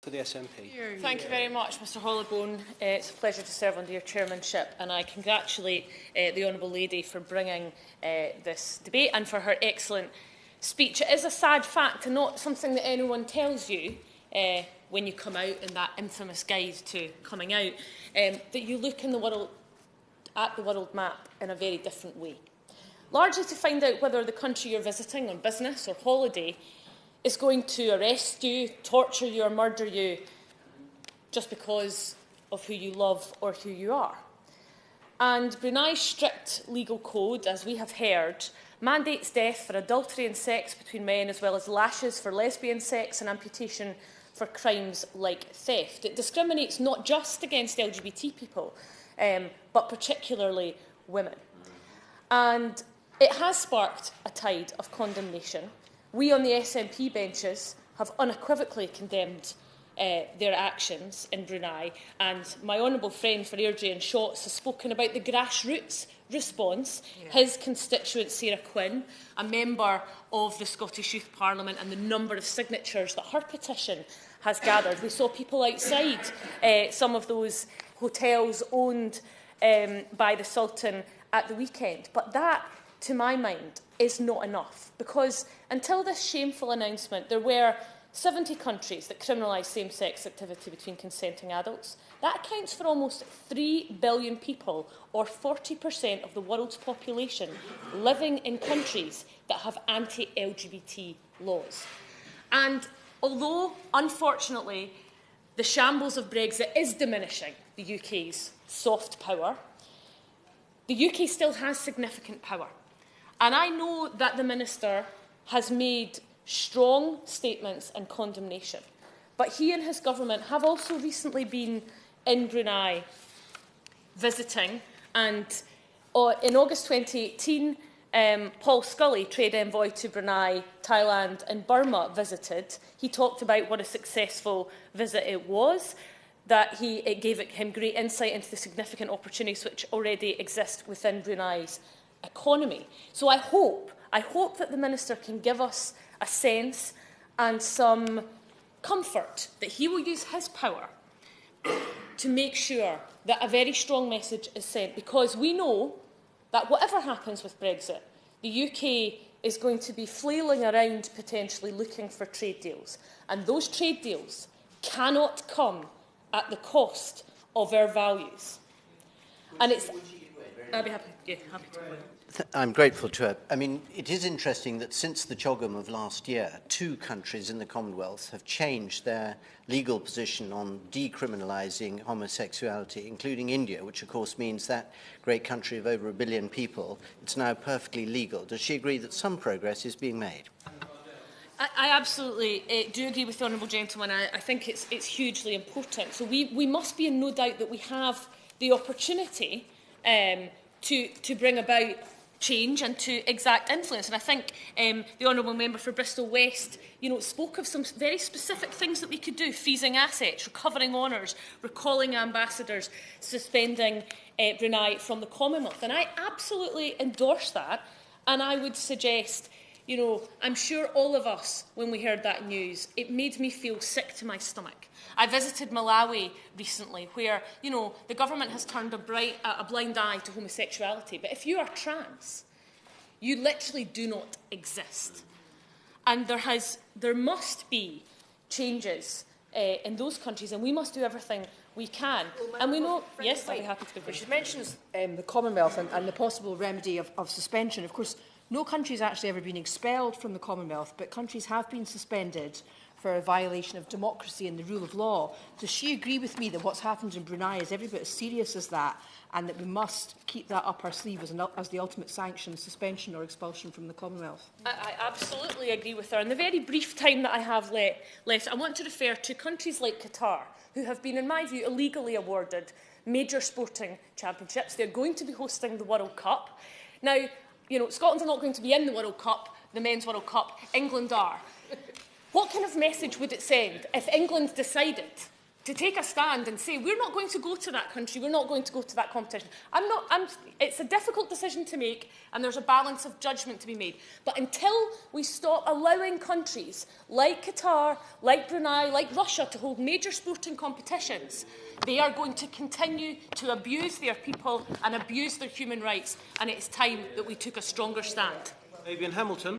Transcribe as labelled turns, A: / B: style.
A: For the SNP.
B: Thank you very much, Mr Hollobone. It's a pleasure to serve under your chairmanship, and I congratulate the Honourable Lady for bringing this debate and for her excellent speech. It is a sad fact, and not something that anyone tells you when you come out in that infamous guide to coming out, that you look in the world at the world map in a very different way. Largely to find out whether the country you're visiting on business or holiday is going to arrest you, torture you or murder you just because of who you love or who you are. And Brunei's strict legal code, as we have heard, mandates death for adultery and sex between men, as well as lashes for lesbian sex and amputation for crimes like theft. It discriminates not just against LGBT people, but particularly women. And it has sparked a tide of condemnation. We on the SNP benches have unequivocally condemned their actions in Brunei, and my honourable friend for Airdrie and Shotts has spoken about the grassroots response. His constituent, Sarah Quinn, a member of the Scottish Youth Parliament, and the number of signatures that her petition has gathered. We saw people outside some of those hotels owned by the Sultan at the weekend. But that, to my mind, is not enough, because until this shameful announcement, there were 70 countries that criminalise same-sex activity between consenting adults. That accounts for almost 3 billion people, or 40% of the world's population, living in countries that have anti-LGBT laws. And although, unfortunately, the shambles of Brexit is diminishing the UK's soft power, the UK still has significant power. And I know that the Minister has made strong statements and condemnation, but he and his government have also recently been in Brunei visiting, and in August 2018, Paul Scully, trade envoy to Brunei, Thailand and Burma, visited. He talked about what a successful visit it was, that it gave him great insight into the significant opportunities which already exist within Brunei's economy. So I hope that the Minister can give us a sense and some comfort that he will use his power to make sure that a very strong message is sent, because we know that whatever happens with Brexit, the UK is going to be flailing around potentially looking for trade deals, and those trade deals cannot come at the cost of our values. And it's... I'll be happy to go.
C: I'm grateful to her. I mean, it is interesting that since the CHOGM of last year, 2 countries in the Commonwealth have changed their legal position on decriminalising homosexuality, including India, which of course means that great country of over 1 billion people, it's now perfectly legal. Does she agree that some progress is being made?
B: I absolutely do agree with the honourable gentleman. I think it's hugely important. So we must be in no doubt that we have the opportunity to bring about change and to exact influence. And I think the honourable member for Bristol West, spoke of some very specific things that we could do: freezing assets, recovering honours, recalling ambassadors, suspending Brunei from the Commonwealth. And I absolutely endorse that. And I would suggest, I'm sure all of us, when we heard that news, it made me feel sick to my stomach. I visited Malawi recently, where, the government has turned a blind eye to homosexuality. But if you are trans, you literally do not exist. And there must be changes in those countries, and we must do everything we can. Well, and we know... Yes, I'll be happy to go.
D: She mentions the Commonwealth and the possible remedy of suspension. Of course, no country has actually ever been expelled from the Commonwealth, but countries have been suspended for a violation of democracy and the rule of law. Does she agree with me that what's happened in Brunei is every bit as serious as that, and that we must keep that up our sleeve as the ultimate sanction, suspension or expulsion from the Commonwealth?
B: I absolutely agree with her. In the very brief time that I have left, I want to refer to countries like Qatar, who have been, in my view, illegally awarded major sporting championships. They're going to be hosting the World Cup. Now, Scotland are not going to be in the World Cup, the Men's World Cup. England are. What kind of message would it send if England decided to take a stand and say, we're not going to go to that country, we're not going to go to that competition. It's a difficult decision to make, and there's a balance of judgment to be made. But until we stop allowing countries like Qatar, like Brunei, like Russia to hold major sporting competitions, they are going to continue to abuse their people and abuse their human rights, and it's time that we took a stronger stand.
A: Fabian Hamilton.